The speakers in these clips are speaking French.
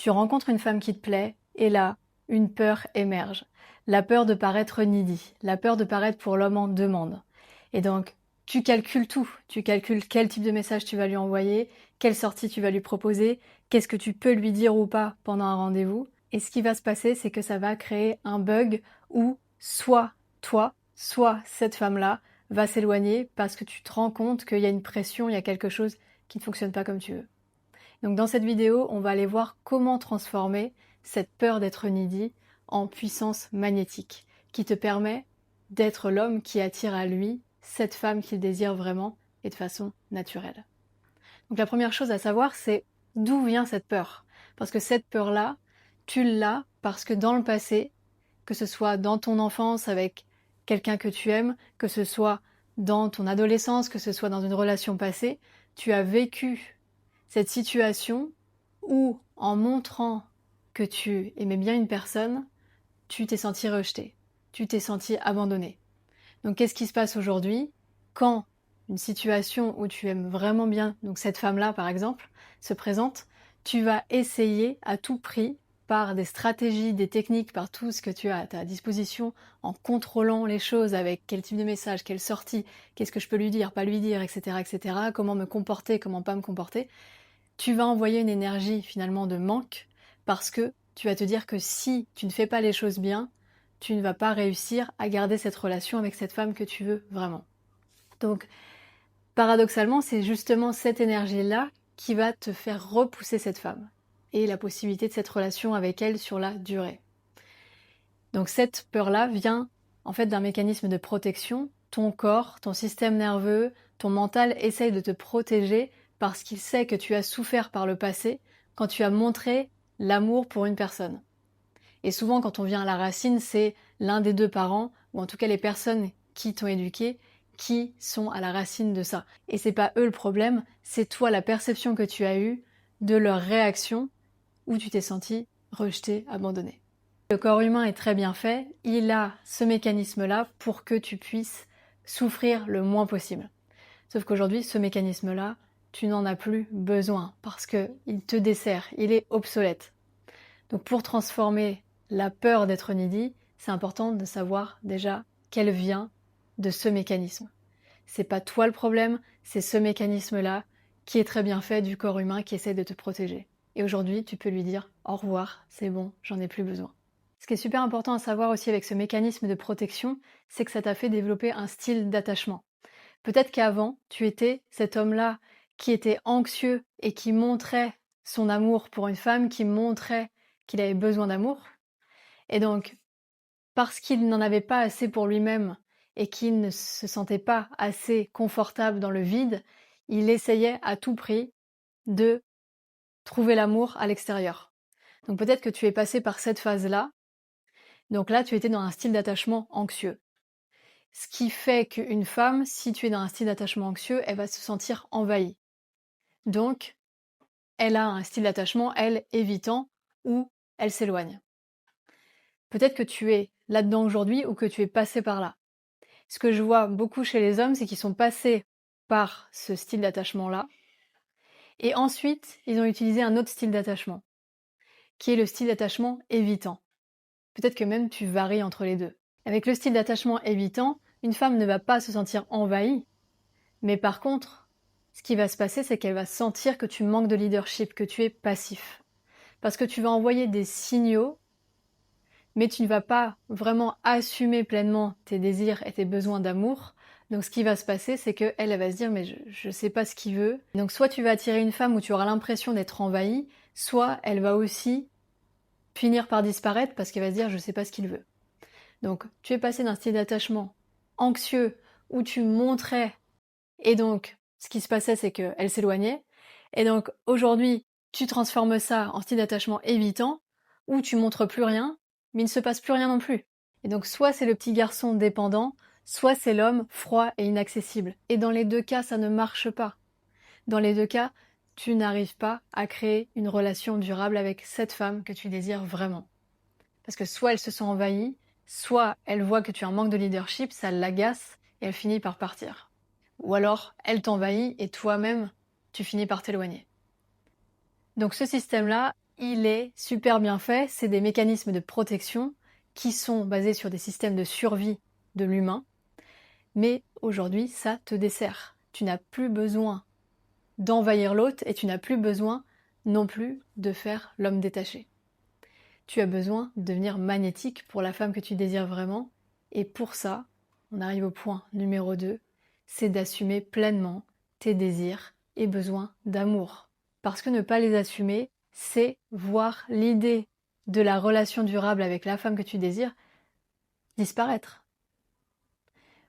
Tu rencontres une femme qui te plaît, et là, une peur émerge. La peur de paraître needy, la peur de paraître pour l'homme en demande. Et donc, tu calcules tout. Tu calcules quel type de message tu vas lui envoyer, quelle sortie tu vas lui proposer, qu'est-ce que tu peux lui dire ou pas pendant un rendez-vous. Et ce qui va se passer, c'est que ça va créer un bug où soit toi, soit cette femme-là va s'éloigner parce que tu te rends compte qu'il y a une pression, il y a quelque chose qui ne fonctionne pas comme tu veux. Donc dans cette vidéo, on va aller voir comment transformer cette peur d'être needy en puissance magnétique, qui te permet d'être l'homme qui attire à lui cette femme qu'il désire vraiment et de façon naturelle. Donc la première chose à savoir, c'est d'où vient cette peur. Parce que cette peur-là, tu l'as parce que dans le passé, que ce soit dans ton enfance avec quelqu'un que tu aimes, que ce soit dans ton adolescence, que ce soit dans une relation passée, tu as vécu cette situation où, en montrant que tu aimais bien une personne, tu t'es senti rejeté, tu t'es senti abandonné. Donc qu'est-ce qui se passe aujourd'hui quand une situation où tu aimes vraiment bien, donc cette femme-là par exemple, se présente, tu vas essayer à tout prix, par des stratégies, des techniques, par tout ce que tu as à ta disposition, en contrôlant les choses avec quel type de message, quelle sortie, qu'est-ce que je peux lui dire, pas lui dire, etc., comment me comporter, comment pas me comporter, tu vas envoyer une énergie finalement de manque parce que tu vas te dire que si tu ne fais pas les choses bien, tu ne vas pas réussir à garder cette relation avec cette femme que tu veux vraiment. Donc, paradoxalement, c'est justement cette énergie-là qui va te faire repousser cette femme et la possibilité de cette relation avec elle sur la durée. Donc cette peur-là vient en fait d'un mécanisme de protection. Ton corps, ton système nerveux, ton mental essaye de te protéger parce qu'il sait que tu as souffert par le passé quand tu as montré l'amour pour une personne. Et souvent, quand on vient à la racine, c'est l'un des deux parents, ou en tout cas les personnes qui t'ont éduqué, qui sont à la racine de ça. Et c'est pas eux le problème, c'est toi la perception que tu as eue de leur réaction où tu t'es senti rejeté, abandonné. Le corps humain est très bien fait, il a ce mécanisme-là pour que tu puisses souffrir le moins possible. Sauf qu'aujourd'hui, ce mécanisme-là, tu n'en as plus besoin parce qu'il te dessert, il est obsolète. Donc pour transformer la peur d'être needy, c'est important de savoir déjà qu'elle vient de ce mécanisme. C'est pas toi le problème, c'est ce mécanisme-là qui est très bien fait du corps humain qui essaie de te protéger. Et aujourd'hui, tu peux lui dire au revoir, c'est bon, j'en ai plus besoin. Ce qui est super important à savoir aussi avec ce mécanisme de protection, c'est que ça t'a fait développer un style d'attachement. Peut-être qu'avant, tu étais cet homme-là qui était anxieux et qui montrait son amour pour une femme, qui montrait qu'il avait besoin d'amour. Et donc, parce qu'il n'en avait pas assez pour lui-même et qu'il ne se sentait pas assez confortable dans le vide, il essayait à tout prix de trouver l'amour à l'extérieur. Donc peut-être que tu es passé par cette phase-là. Donc là, tu étais dans un style d'attachement anxieux. Ce qui fait qu'une femme, si tu es dans un style d'attachement anxieux, elle va se sentir envahie. Donc, elle a un style d'attachement, elle, évitant, ou elle s'éloigne. Peut-être que tu es là-dedans aujourd'hui ou que tu es passé par là. Ce que je vois beaucoup chez les hommes, c'est qu'ils sont passés par ce style d'attachement-là, et ensuite, ils ont utilisé un autre style d'attachement, qui est le style d'attachement évitant. Peut-être que même tu varies entre les deux. Avec le style d'attachement évitant, une femme ne va pas se sentir envahie, mais par contre, ce qui va se passer, c'est qu'elle va sentir que tu manques de leadership, que tu es passif. Parce que tu vas envoyer des signaux, mais tu ne vas pas vraiment assumer pleinement tes désirs et tes besoins d'amour. Donc ce qui va se passer, c'est qu'elle, elle va se dire, mais je sais pas ce qu'il veut. Donc soit tu vas attirer une femme où tu auras l'impression d'être envahie, soit elle va aussi finir par disparaître parce qu'elle va se dire, je sais pas ce qu'il veut. Donc tu es passé d'un style d'attachement anxieux où tu montrais, et donc ce qui se passait, c'est qu'elle s'éloignait. Et donc aujourd'hui, tu transformes ça en style d'attachement évitant, où tu montres plus rien, mais il ne se passe plus rien non plus. Et donc soit c'est le petit garçon dépendant, soit c'est l'homme froid et inaccessible. Et dans les deux cas, ça ne marche pas. Dans les deux cas, tu n'arrives pas à créer une relation durable avec cette femme que tu désires vraiment. Parce que soit elle se sent envahie, soit elle voit que tu as un manque de leadership, ça l'agace et elle finit par partir. Ou alors elle t'envahit et toi-même, tu finis par t'éloigner. Donc ce système-là, il est super bien fait. C'est des mécanismes de protection qui sont basés sur des systèmes de survie de l'humain. Mais aujourd'hui, ça te dessert. Tu n'as plus besoin d'envahir l'autre et tu n'as plus besoin non plus de faire l'homme détaché. Tu as besoin de devenir magnétique pour la femme que tu désires vraiment. Et pour ça, on arrive au point numéro 2, c'est d'assumer pleinement tes désirs et besoins d'amour. Parce que ne pas les assumer, c'est voir l'idée de la relation durable avec la femme que tu désires disparaître.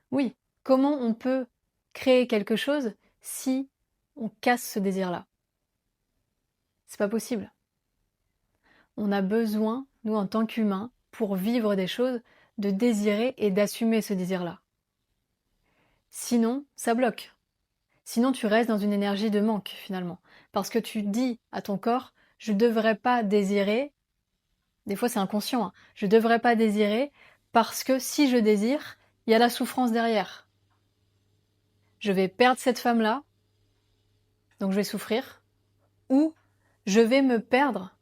Oui, comment on peut créer quelque chose si on casse ce désir-là? C'est pas possible. On a besoin, nous en tant qu'humains, pour vivre des choses, de désirer et d'assumer ce désir-là. Sinon, ça bloque. Sinon, tu restes dans une énergie de manque, finalement. Parce que tu dis à ton corps, je ne devrais pas désirer, des fois c'est inconscient, hein, je ne devrais pas désirer parce que si je désire, il y a la souffrance derrière. Je vais perdre cette femme-là, donc je vais souffrir, ou je vais me perdre,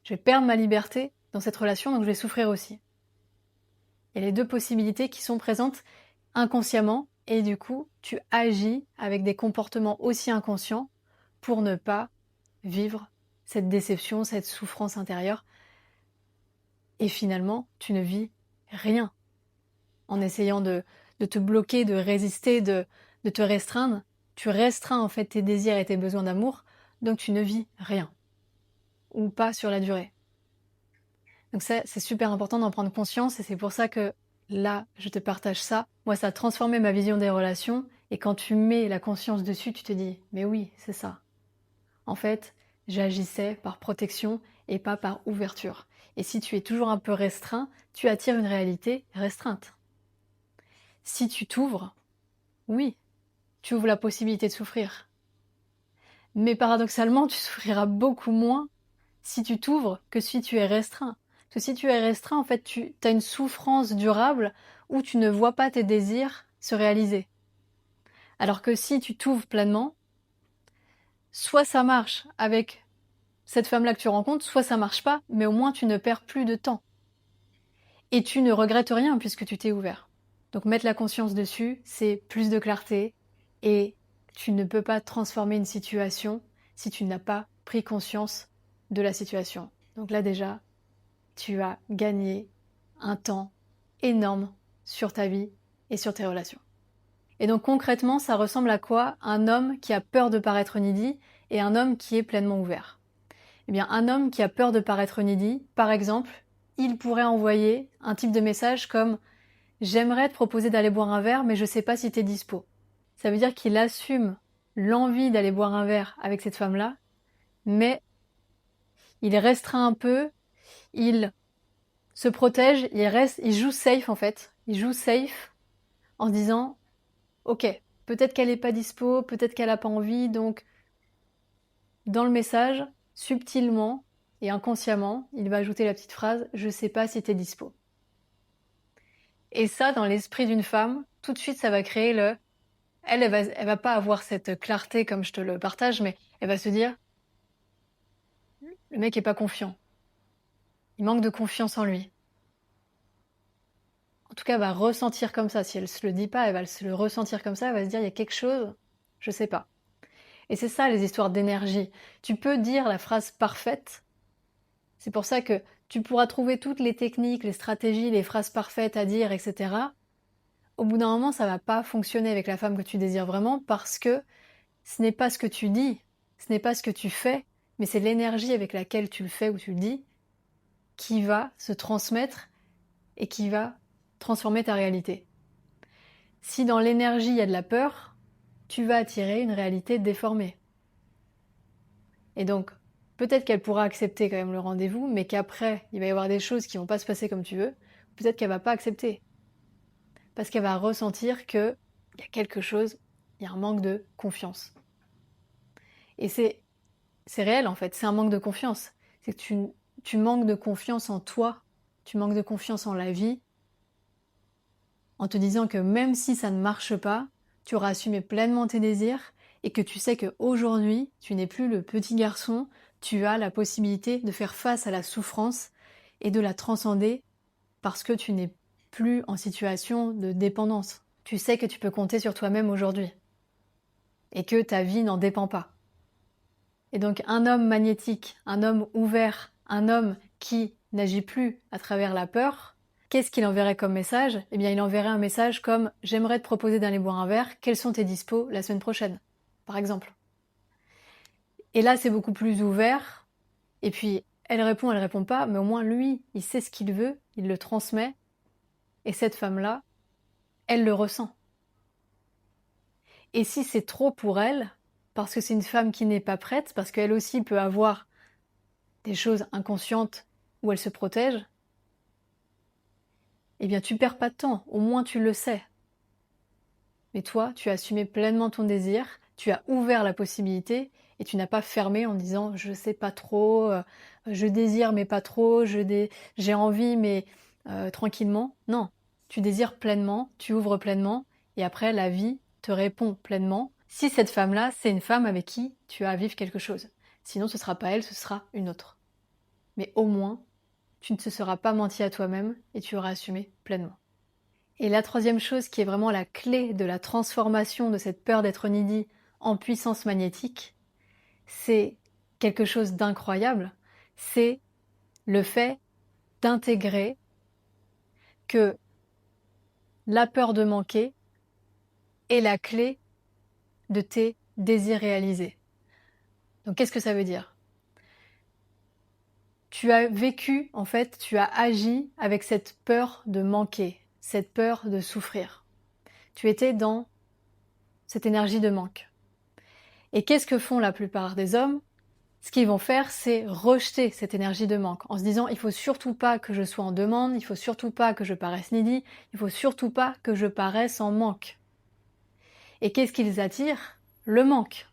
je vais perdre ma liberté dans cette relation, donc je vais souffrir aussi. Il y a les deux possibilités qui sont présentes inconsciemment et du coup, tu agis avec des comportements aussi inconscients pour ne pas vivre cette déception, cette souffrance intérieure. Et finalement, tu ne vis rien en essayant de te bloquer, de résister, de te restreindre. Tu restreins en fait tes désirs et tes besoins d'amour, donc tu ne vis rien. Ou pas sur la durée. Donc ça, c'est super important d'en prendre conscience et c'est pour ça que là, je te partage ça. Moi, ça a transformé ma vision des relations et quand tu mets la conscience dessus, tu te dis, mais oui, c'est ça. En fait, j'agissais par protection et pas par ouverture. Et si tu es toujours un peu restreint, tu attires une réalité restreinte. Si tu t'ouvres, oui, tu ouvres la possibilité de souffrir. Mais paradoxalement, tu souffriras beaucoup moins si tu t'ouvres que si tu es restreint. Parce que si tu es restreint, en fait, tu as une souffrance durable où tu ne vois pas tes désirs se réaliser. Alors que si tu t'ouvres pleinement, soit ça marche avec cette femme-là que tu rencontres, soit ça marche pas, mais au moins tu ne perds plus de temps. Et tu ne regrettes rien puisque tu t'es ouvert. Donc mettre la conscience dessus, c'est plus de clarté et tu ne peux pas transformer une situation si tu n'as pas pris conscience de la situation. Donc là déjà, tu as gagné un temps énorme sur ta vie et sur tes relations. Et donc concrètement, ça ressemble à quoi un homme qui a peur de paraître needy et un homme qui est pleinement ouvert? Eh bien, un homme qui a peur de paraître needy, par exemple, il pourrait envoyer un type de message comme j'aimerais te proposer d'aller boire un verre, mais je sais pas si t'es dispo. Ça veut dire qu'il assume l'envie d'aller boire un verre avec cette femme-là, mais il restreint un peu, il se protège, il joue safe en fait. Il joue safe en se disant ok, peut-être qu'elle est pas dispo, peut-être qu'elle a pas envie, donc dans le message, subtilement et inconsciemment, il va ajouter la petite phrase je sais pas si t'es dispo. Et ça, dans l'esprit d'une femme, tout de suite, ça va créer le elle va pas avoir cette clarté comme je te le partage, mais elle va se dire le mec est pas confiant. Il manque de confiance en lui. En tout cas, elle va ressentir comme ça. Si elle se le dit pas, elle va se le ressentir comme ça. Elle va se dire il y a quelque chose, je sais pas. Et c'est ça les histoires d'énergie. Tu peux dire la phrase parfaite. C'est pour ça que tu pourras trouver toutes les techniques, les stratégies, les phrases parfaites à dire, etc. Au bout d'un moment, ça va pas fonctionner avec la femme que tu désires vraiment parce que ce n'est pas ce que tu dis, ce n'est pas ce que tu fais, mais c'est l'énergie avec laquelle tu le fais ou tu le dis qui va se transmettre et qui va transformer ta réalité. Si dans l'énergie il y a de la peur, tu vas attirer une réalité déformée. Et donc, peut-être qu'elle pourra accepter quand même le rendez-vous, mais qu'après, il va y avoir des choses qui vont pas se passer comme tu veux. Peut-être qu'elle va pas accepter. Parce qu'elle va ressentir qu'il y a quelque chose, il y a un manque de confiance. Et c'est réel en fait, c'est un manque de confiance. C'est que tu manques de confiance en toi, tu manques de confiance en la vie, en te disant que même si ça ne marche pas, tu auras assumé pleinement tes désirs et que tu sais qu'aujourd'hui, tu n'es plus le petit garçon tu as la possibilité de faire face à la souffrance et de la transcender parce que tu n'es plus en situation de dépendance. Tu sais que tu peux compter sur toi-même aujourd'hui et que ta vie n'en dépend pas. Et donc un homme magnétique, un homme ouvert, un homme qui n'agit plus à travers la peur, qu'est-ce qu'il enverrait comme message? Eh bien, il enverrait un message comme « J'aimerais te proposer d'aller boire un verre, quels sont tes dispos la semaine prochaine ?» par exemple. Et là, c'est beaucoup plus ouvert. Et puis, elle répond pas, mais au moins lui, il sait ce qu'il veut, il le transmet. Et cette femme-là, elle le ressent. Et si c'est trop pour elle, parce que c'est une femme qui n'est pas prête, parce qu'elle aussi peut avoir des choses inconscientes où elle se protège, eh bien tu perds pas de temps, au moins tu le sais. Mais toi, tu as assumé pleinement ton désir, tu as ouvert la possibilité et tu n'as pas fermé en disant je sais pas trop, je désire mais pas trop, j'ai envie mais tranquillement. Non, tu désires pleinement, tu ouvres pleinement et après la vie te répond pleinement. Si cette femme-là, c'est une femme avec qui tu as à vivre quelque chose. Sinon, ce sera pas elle, ce sera une autre. Mais au moins, tu ne te seras pas menti à toi-même et tu auras assumé pleinement. Et la troisième chose qui est vraiment la clé de la transformation de cette peur d'être needy en puissance magnétique, c'est quelque chose d'incroyable, c'est le fait d'intégrer que la peur de manquer est la clé de tes désirs réalisés. Donc qu'est-ce que ça veut dire? Tu as vécu, en fait, tu as agi avec cette peur de manquer, cette peur de souffrir. Tu étais dans cette énergie de manque. Et qu'est-ce que font la plupart des hommes? Ce qu'ils vont faire, c'est rejeter cette énergie de manque en se disant il faut surtout pas que je sois en demande, il faut surtout pas que je paraisse needy, il faut surtout pas que je paraisse en manque. Et qu'est-ce qu'ils attirent? Le manque.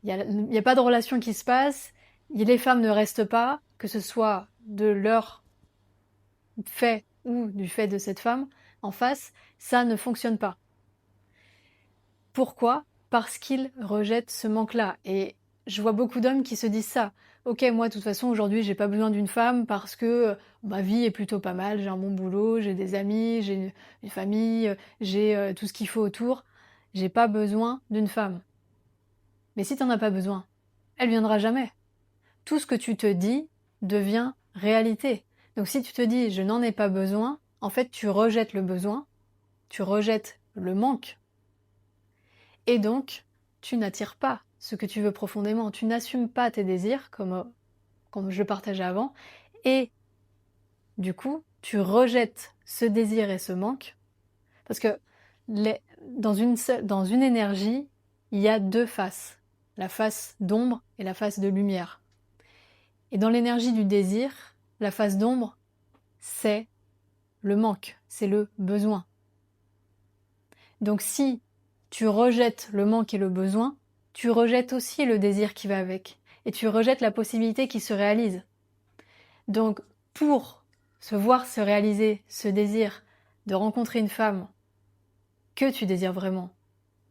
Il n'y a pas de relation qui se passe, les femmes ne restent pas, que ce soit de leur fait ou du fait de cette femme en face, ça ne fonctionne pas. Pourquoi? Parce qu'ils rejettent ce manque-là. Et je vois beaucoup d'hommes qui se disent ça. Ok, moi, de toute façon, aujourd'hui, j'ai pas besoin d'une femme parce que ma vie est plutôt pas mal. J'ai un bon boulot, j'ai des amis, j'ai une famille, j'ai tout ce qu'il faut autour. J'ai pas besoin d'une femme. Mais si t'en as pas besoin, elle viendra jamais. Tout ce que tu te dis devient réalité. Donc si tu te dis je n'en ai pas besoin, en fait, tu rejettes le besoin, tu rejettes le manque. Et donc, tu n'attires pas ce que tu veux profondément. Tu n'assumes pas tes désirs, comme je le partageais avant. Et du coup, tu rejettes ce désir et ce manque. Parce que dans une énergie, il y a deux faces. La face d'ombre et la face de lumière. Et dans l'énergie du désir, la face d'ombre, c'est le manque, c'est le besoin. Donc si tu rejettes le manque et le besoin, tu rejettes aussi le désir qui va avec. Et tu rejettes la possibilité qui se réalise. Donc, pour se voir se réaliser ce désir de rencontrer une femme que tu désires vraiment,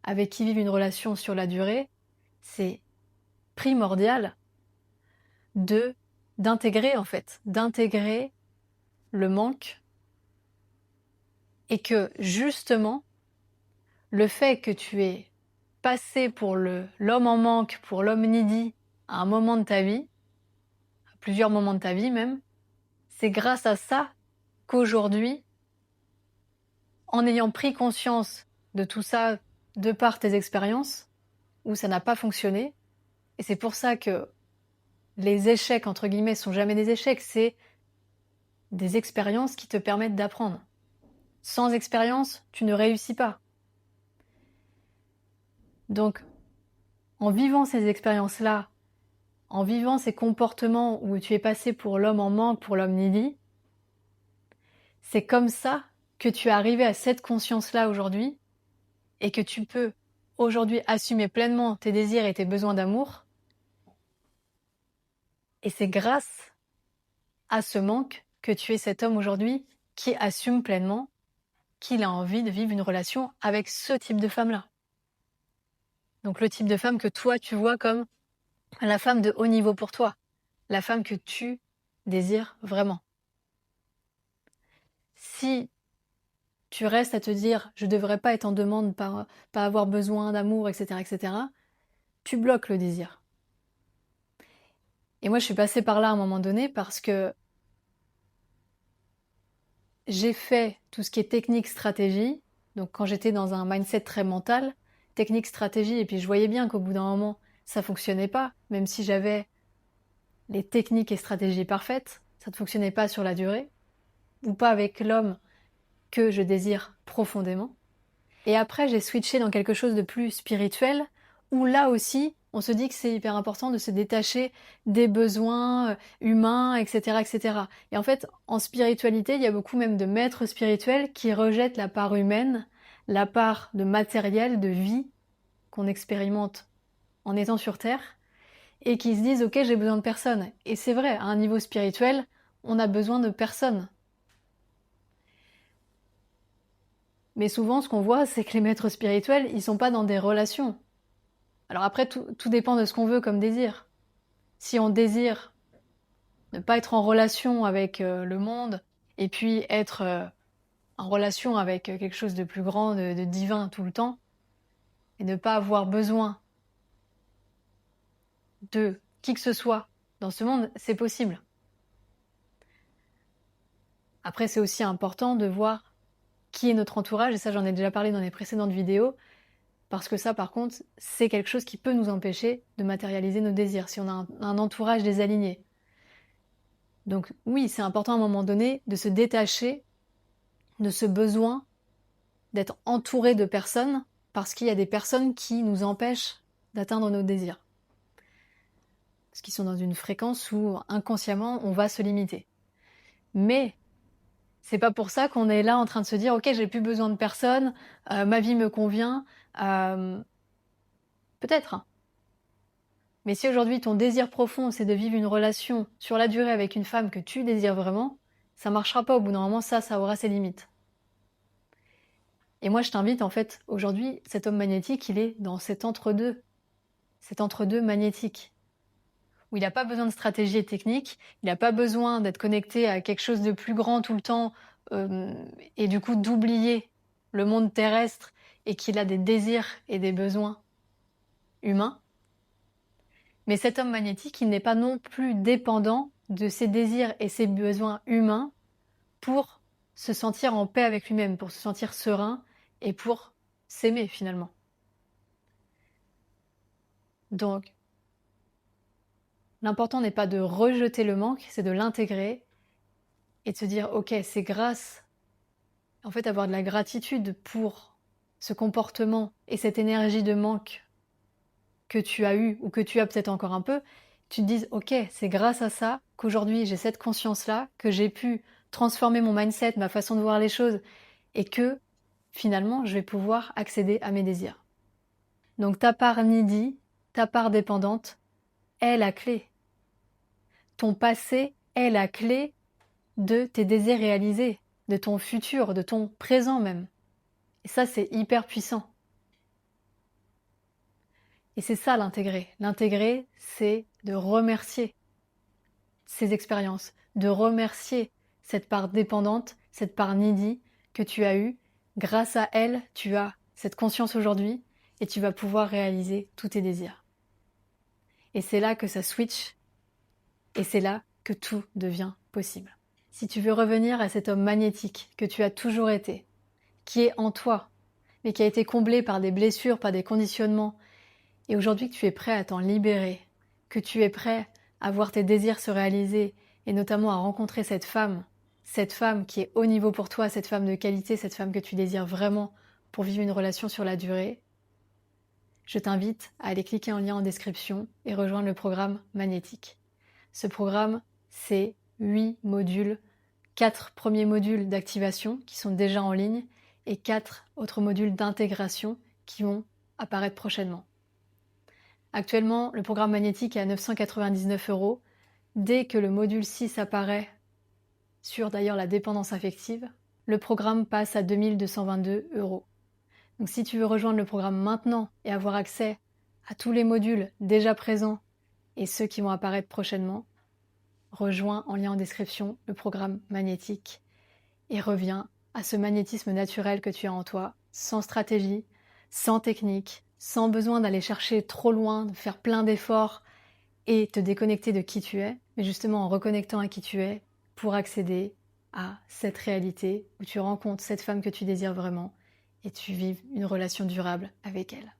avec qui vivre une relation sur la durée, c'est primordial d'intégrer le manque et que justement, le fait que tu aies passé pour l'homme en manque, pour l'homme needy, à un moment de ta vie, à plusieurs moments de ta vie même, c'est grâce à ça qu'aujourd'hui, en ayant pris conscience de tout ça de par tes expériences, où ça n'a pas fonctionné, et c'est pour ça que les échecs, entre guillemets, sont jamais des échecs, c'est des expériences qui te permettent d'apprendre. Sans expérience, tu ne réussis pas. Donc, en vivant ces expériences-là, en vivant ces comportements où tu es passé pour l'homme en manque, pour l'homme needy, c'est comme ça que tu es arrivé à cette conscience-là aujourd'hui et que tu peux aujourd'hui assumer pleinement tes désirs et tes besoins d'amour. Et c'est grâce à ce manque que tu es cet homme aujourd'hui qui assume pleinement qu'il a envie de vivre une relation avec ce type de femme-là. Donc le type de femme que toi tu vois comme la femme de haut niveau pour toi, la femme que tu désires vraiment. Si tu restes à te dire je devrais pas être en demande, pas avoir besoin d'amour, etc., tu bloques le désir. Et moi, je suis passée par là à un moment donné parce que j'ai fait tout ce qui est technique, stratégie. Donc quand j'étais dans un mindset très mental, technique, stratégie, et puis je voyais bien qu'au bout d'un moment, ça fonctionnait pas, même si j'avais les techniques et stratégies parfaites, ça ne fonctionnait pas sur la durée, ou pas avec l'homme que je désire profondément. Et après, j'ai switché dans quelque chose de plus spirituel, où là aussi, on se dit que c'est hyper important de se détacher des besoins humains, etc., etc. Et en fait, en spiritualité, il y a beaucoup même de maîtres spirituels qui rejettent la part humaine, la part de matériel, de vie qu'on expérimente en étant sur Terre, et qui se disent ok, j'ai besoin de personne. Et c'est vrai, à un niveau spirituel, on a besoin de personne. Mais souvent, ce qu'on voit, c'est que les maîtres spirituels, ils sont pas dans des relations. Alors après, tout dépend de ce qu'on veut comme désir. Si on désire ne pas être en relation avec le monde, et puis être en relation avec quelque chose de plus grand, de divin tout le temps, et ne pas avoir besoin de qui que ce soit dans ce monde, c'est possible. Après, c'est aussi important de voir qui est notre entourage, et ça j'en ai déjà parlé dans les précédentes vidéos, parce que ça par contre, c'est quelque chose qui peut nous empêcher de matérialiser nos désirs, si on a un entourage désaligné. Donc oui, c'est important à un moment donné de se détacher de ce besoin d'être entouré de personnes, parce qu'il y a des personnes qui nous empêchent d'atteindre nos désirs. Parce qu'ils sont dans une fréquence où inconsciemment on va se limiter. Mais c'est pas pour ça qu'on est là en train de se dire ok, j'ai plus besoin de personne, ma vie me convient. Peut-être, hein. Mais si aujourd'hui ton désir profond c'est de vivre une relation sur la durée avec une femme que tu désires vraiment, ça marchera pas au bout d'un moment, ça aura ses limites. Et moi je t'invite en fait, aujourd'hui, cet homme magnétique, il est dans cet entre-deux magnétique, où il n'a pas besoin de stratégie et technique, il n'a pas besoin d'être connecté à quelque chose de plus grand tout le temps, et du coup d'oublier le monde terrestre, et qu'il a des désirs et des besoins humains. Mais cet homme magnétique, il n'est pas non plus dépendant de ses désirs et ses besoins humains pour se sentir en paix avec lui-même, pour se sentir serein et pour s'aimer finalement. Donc, l'important n'est pas de rejeter le manque, c'est de l'intégrer et de se dire ok, c'est grâce, en fait, avoir de la gratitude pour ce comportement et cette énergie de manque que tu as eu ou que tu as peut-être encore un peu, tu te dises ok, c'est grâce à ça qu'aujourd'hui j'ai cette conscience-là, que j'ai pu transformer mon mindset, ma façon de voir les choses, et que finalement je vais pouvoir accéder à mes désirs. Donc ta part needy, ta part dépendante, est la clé. Ton passé est la clé de tes désirs réalisés, de ton futur, de ton présent même. Et ça, c'est hyper puissant. Et c'est ça l'intégrer. L'intégrer, c'est de remercier ces expériences, de remercier cette part dépendante, cette part needy que tu as eue. Grâce à elle, tu as cette conscience aujourd'hui et tu vas pouvoir réaliser tous tes désirs. Et c'est là que ça switch et c'est là que tout devient possible. Si tu veux revenir à cet homme magnétique que tu as toujours été, qui est en toi, mais qui a été comblé par des blessures, par des conditionnements, et aujourd'hui que tu es prêt à t'en libérer, que tu es prêt à voir tes désirs se réaliser, et notamment à rencontrer cette femme qui est haut niveau pour toi, cette femme de qualité, cette femme que tu désires vraiment pour vivre une relation sur la durée, je t'invite à aller cliquer en lien en description et rejoindre le programme Magnétique. Ce programme, c'est 8 modules, 4 premiers modules d'activation qui sont déjà en ligne et 4 autres modules d'intégration qui vont apparaître prochainement. Actuellement, le programme magnétique est à 999 €. Dès que le module 6 apparaît, sur d'ailleurs la dépendance affective, le programme passe à 2222 €. Donc si tu veux rejoindre le programme maintenant et avoir accès à tous les modules déjà présents et ceux qui vont apparaître prochainement, rejoins en lien en description le programme magnétique et reviens à ce magnétisme naturel que tu as en toi, sans stratégie, sans technique, sans besoin d'aller chercher trop loin, de faire plein d'efforts et te déconnecter de qui tu es, mais justement en reconnectant à qui tu es pour accéder à cette réalité où tu rencontres cette femme que tu désires vraiment et tu vives une relation durable avec elle.